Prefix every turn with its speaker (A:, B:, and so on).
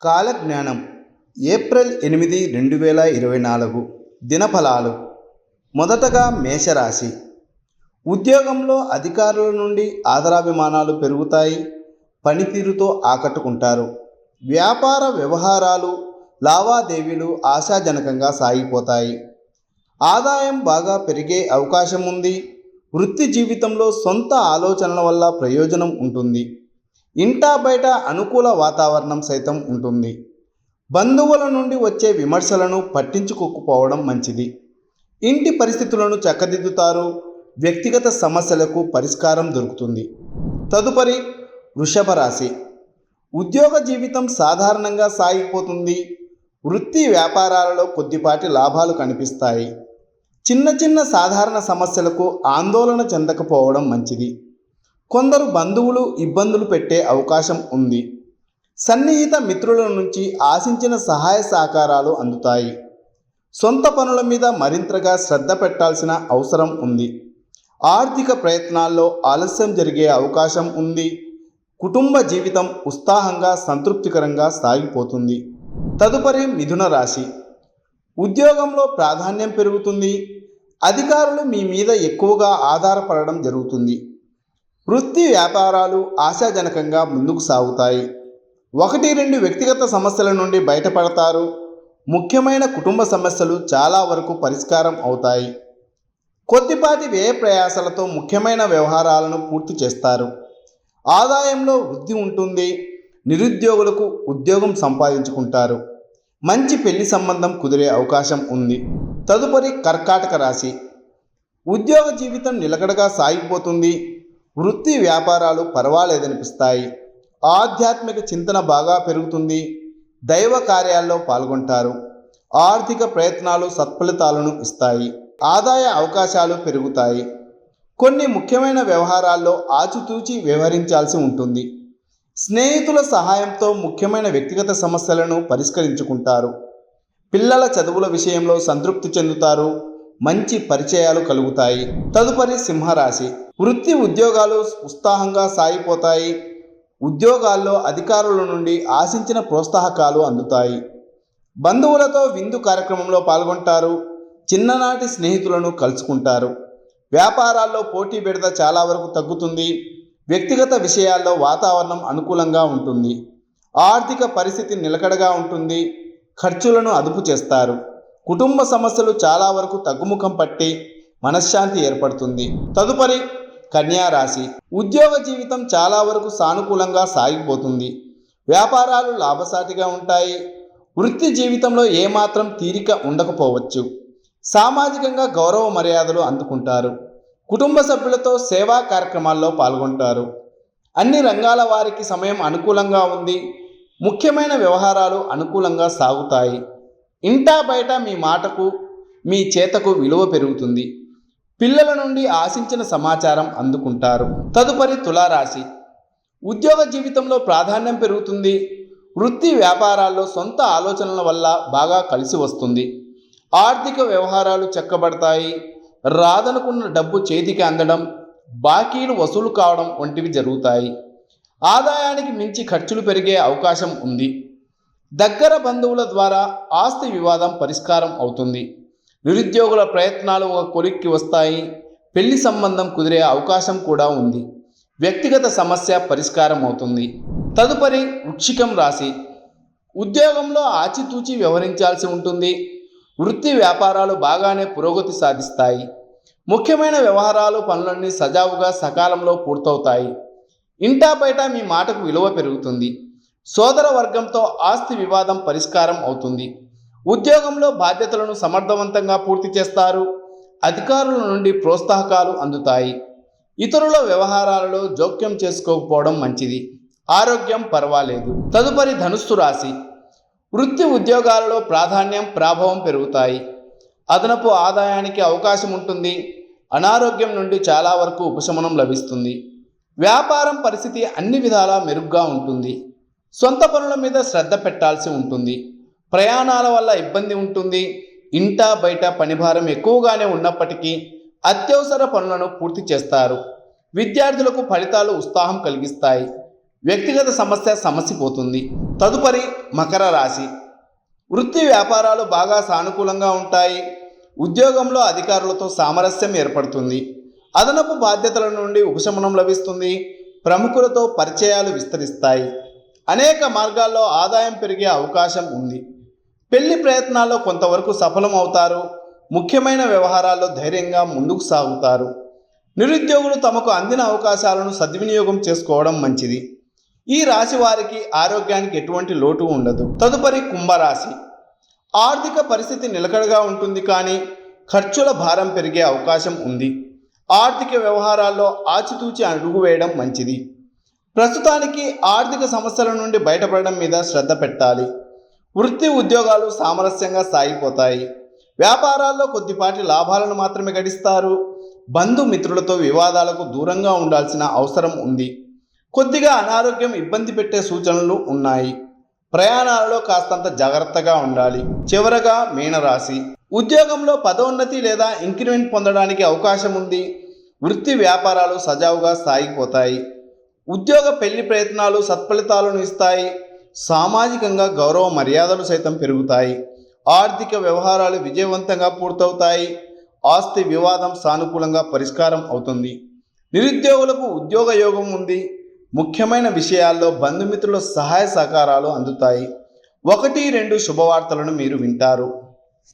A: కాలజ్ఞానం ఏప్రిల్ 8, 2024 దినఫలాలు. మొదటగా మేషరాశి. ఉద్యోగంలో అధికారుల నుండి ఆదరాభిమానాలు పెరుగుతాయి. పనితీరుతో ఆకట్టుకుంటారు. వ్యాపార వ్యవహారాలు, లావాదేవీలు ఆశాజనకంగా సాగిపోతాయి. ఆదాయం బాగా పెరిగే అవకాశం ఉంది. వృత్తి జీవితంలో సొంత ఆలోచనల వల్ల ప్రయోజనం ఉంటుంది. ఇంటా బయట అనుకూల వాతావరణం సైతం ఉంటుంది. బంధువుల నుండి వచ్చే విమర్శలను పట్టించుకోకపోవడం మంచిది. ఇంటి పరిస్థితులను చక్కదిద్దుతారు. వ్యక్తిగత సమస్యలకు పరిష్కారం దొరుకుతుంది. తదుపరి వృషభ రాశి. ఉద్యోగ జీవితం సాధారణంగా సాగిపోతుంది. వృత్తి వ్యాపారాలలో కొద్దిపాటి లాభాలు కనిపిస్తాయి. చిన్న చిన్న సాధారణ సమస్యలకు ఆందోళన చెందకపోవడం మంచిది. కొందరు బంధువులు ఇబ్బందులు పెట్టే అవకాశం ఉంది. సన్నిహిత మిత్రుల నుంచి ఆశించిన సహాయ సహకారాలు అందుతాయి. సొంత పనుల మీద మరింతగా శ్రద్ధ పెట్టాల్సిన అవసరం ఉంది. ఆర్థిక ప్రయత్నాల్లో ఆలస్యం జరిగే అవకాశం ఉంది. కుటుంబ జీవితం ఉత్సాహంగా సంతృప్తికరంగా సాగిపోతుంది. తదుపరి మిథున రాశి. ఉద్యోగంలో ప్రాధాన్యం పెరుగుతుంది. అధికారులు మీ మీద ఎక్కువగా ఆధారపడడం జరుగుతుంది. వృత్తి వ్యాపారాలు ఆశాజనకంగా ముందుకు సాగుతాయి. 1-2 వ్యక్తిగత సమస్యల నుండి బయటపడతారు. ముఖ్యమైన కుటుంబ సమస్యలు చాలా వరకు పరిష్కారం అవుతాయి. కొద్దిపాటి వ్యయ ప్రయాసాలతో ముఖ్యమైన వ్యవహారాలను పూర్తి చేస్తారు. ఆదాయంలో వృద్ధి ఉంటుంది. నిరుద్యోగులకు ఉద్యోగం సంపాదించుకుంటారు. మంచి పెళ్లి సంబంధం కుదిరే అవకాశం ఉంది. తదుపరి కర్కాటక రాశి. ఉద్యోగ జీవితం నిలకడగా సాగిపోతుంది. వృత్తి వ్యాపారాలు పర్వాలేదనిపిస్తాయి. ఆధ్యాత్మిక చింతన బాగా పెరుగుతుంది. దైవ కార్యాల్లో పాల్గొంటారు. ఆర్థిక ప్రయత్నాలు సత్ఫలితాలను ఇస్తాయి. ఆదాయ అవకాశాలు పెరుగుతాయి. కొన్ని ముఖ్యమైన వ్యవహారాల్లో ఆచితూచి వ్యవహరించాల్సి ఉంటుంది. స్నేహితుల సహాయంతో ముఖ్యమైన వ్యక్తిగత సమస్యలను పరిష్కరించుకుంటారు. పిల్లల చదువుల విషయంలో సంతృప్తి చెందుతారు. మంచి పరిచయాలు కలుగుతాయి. తదుపరి సింహరాశి. వృత్తి ఉద్యోగాలు ఉత్సాహంగా సాగిపోతాయి. ఉద్యోగాల్లో అధికారుల నుండి ఆశించిన ప్రోత్సాహకాలు అందుతాయి. బంధువులతో విందు కార్యక్రమంలో పాల్గొంటారు. చిన్ననాటి స్నేహితులను కలుసుకుంటారు. వ్యాపారాల్లో పోటీ బెడద చాలా వరకు తగ్గుతుంది. వ్యక్తిగత విషయాల్లో వాతావరణం అనుకూలంగా ఉంటుంది. ఆర్థిక పరిస్థితి నిలకడగా ఉంటుంది. ఖర్చులను అదుపు చేస్తారు. కుటుంబ సమస్యలు చాలా వరకు తగ్గుముఖం పట్టి మనశ్శాంతి ఏర్పడుతుంది. తదుపరి కన్యా రాశి. ఉద్యోగ జీవితం చాలా వరకు సానుకూలంగా సాగిపోతుంది. వ్యాపారాలు లాభసాటిగా ఉంటాయి. వృత్తి జీవితంలో ఏమాత్రం తీరిక ఉండకపోవచ్చు. సామాజికంగా గౌరవ మర్యాదలు అందుకుంటారు. కుటుంబ సభ్యులతో సేవా కార్యక్రమాల్లో పాల్గొంటారు. అన్ని రంగాల వారికి సమయం అనుకూలంగా ఉంది. ముఖ్యమైన వ్యవహారాలు అనుకూలంగా సాగుతాయి. ఇంటా బయట మీ మాటకు, మీ చేతకు విలువ పెరుగుతుంది. పిల్లల నుండి ఆశించిన సమాచారం అందుకుంటారు. తదుపరి తులారాశి. ఉద్యోగ జీవితంలో ప్రాధాన్యం పెరుగుతుంది. వృత్తి వ్యాపారాల్లో సొంత ఆలోచనల వల్ల బాగా కలిసి వస్తుంది. ఆర్థిక వ్యవహారాలు చక్కబడతాయి. రాదనుకున్న డబ్బు చేతికి అందడం, బాకీలు వసూలు కావడం వంటివి జరుగుతాయి. ఆదాయానికి మించి ఖర్చులు పెరిగే అవకాశం ఉంది. దగ్గర బంధువుల ద్వారా ఆస్తి వివాదం పరిష్కారం అవుతుంది. నిరుద్యోగుల ప్రయత్నాలు ఒక కొలిక్కి వస్తాయి. పెళ్లి సంబంధం కుదిరే అవకాశం కూడా ఉంది. వ్యక్తిగత సమస్య పరిష్కారం అవుతుంది. తదుపరి వృశ్చికం రాశి. ఉద్యోగంలో ఆచితూచి వ్యవహరించాల్సి ఉంటుంది. వృత్తి వ్యాపారాలు బాగానే పురోగతి సాధిస్తాయి. ముఖ్యమైన వ్యవహారాలు పనులన్నీ సజావుగా సకాలంలో పూర్తవుతాయి. ఇంటా బయట మీ మాటకు విలువ పెరుగుతుంది. సోదర వర్గంతో ఆస్తి వివాదం పరిష్కారం అవుతుంది. ఉద్యోగంలో బాధ్యతలను సమర్థవంతంగా పూర్తి చేస్తారు. అధికారుల నుండి ప్రోత్సాహకాలు అందుతాయి. ఇతరుల వ్యవహారాలలో జోక్యం చేసుకోకపోవడం మంచిది. ఆరోగ్యం పర్వాలేదు. తదుపరి ధనుస్సు రాశి. వృత్తి ఉద్యోగాలలో ప్రాధాన్యం, ప్రభావం పెరుగుతాయి. అదనపు ఆదాయానికి అవకాశం ఉంటుంది. అనారోగ్యం నుండి చాలా వరకు ఉపశమనం లభిస్తుంది. వ్యాపారం పరిస్థితి అన్ని విధాలా మెరుగ్గా ఉంటుంది. సొంత పనుల మీద శ్రద్ధ పెట్టాల్సి ఉంటుంది. ప్రయాణాల వల్ల ఇబ్బంది ఉంటుంది. ఇంటా బయట పనిభారం ఎక్కువగానే ఉన్నప్పటికీ అత్యవసర పనులను పూర్తి చేస్తారు. విద్యార్థులకు ఫలితాలు ఉత్సాహం కలిగిస్తాయి. వ్యక్తిగత సమస్య సమసిపోతుంది. తదుపరి మకర రాశి. వృత్తి వ్యాపారాలు బాగా సానుకూలంగా ఉంటాయి. ఉద్యోగంలో అధికారులతో సామరస్యం ఏర్పడుతుంది. అదనపు బాధ్యతల నుండి ఉపశమనం లభిస్తుంది. ప్రముఖులతో పరిచయాలు విస్తరిస్తాయి. అనేక మార్గాల్లో ఆదాయం పెరిగే అవకాశం ఉంది. పెళ్లి ప్రయత్నాల్లో కొంతవరకు సఫలం అవుతారు. ముఖ్యమైన వ్యవహారాల్లో ధైర్యంగా ముందుకు సాగుతారు. నిరుద్యోగులు తమకు అందిన అవకాశాలను సద్వినియోగం చేసుకోవడం మంచిది. ఈ రాశి వారికి ఆరోగ్యానికి ఎటువంటి లోటు ఉండదు. తదుపరి కుంభరాశి. ఆర్థిక పరిస్థితి నిలకడగా ఉంటుంది, కానీ ఖర్చుల భారం పెరిగే అవకాశం ఉంది. ఆర్థిక వ్యవహారాల్లో ఆచితూచి అడుగు వేయడం మంచిది. ప్రస్తుతానికి ఆర్థిక సమస్యల నుండి బయటపడడం మీద శ్రద్ధ పెట్టాలి. వృత్తి ఉద్యోగాలు సామరస్యంగా సాగిపోతాయి. వ్యాపారాల్లో కొద్దిపాటి లాభాలను మాత్రమే గడిస్తారు. బంధుమిత్రులతో వివాదాలకు దూరంగా ఉండాల్సిన అవసరం ఉంది. కొద్దిగా అనారోగ్యం ఇబ్బంది పెట్టే సూచనలు ఉన్నాయి. ప్రయాణాలలో కాస్తంత జాగ్రత్తగా ఉండాలి. చివరగా మీనరాశి. ఉద్యోగంలో పదోన్నతి లేదా ఇంక్రిమెంట్ పొందడానికి అవకాశం ఉంది. వృత్తి వ్యాపారాలు సజావుగా సాగిపోతాయి. ఉద్యోగ పెళ్లి ప్రయత్నాలు సత్ఫలితాలను ఇస్తాయి. సామాజికంగా గౌరవ మర్యాదలు సైతం పెరుగుతాయి. ఆర్థిక వ్యవహారాలు విజయవంతంగా పూర్తవుతాయి. ఆస్తి వివాదం సానుకూలంగా పరిష్కారం అవుతుంది. నిరుద్యోగులకు ఉద్యోగ యోగం ఉంది. ముఖ్యమైన విషయాల్లో బంధుమిత్రుల సహాయ సహకారాలు అందుతాయి. 1-2 శుభవార్తలను మీరు వింటారు.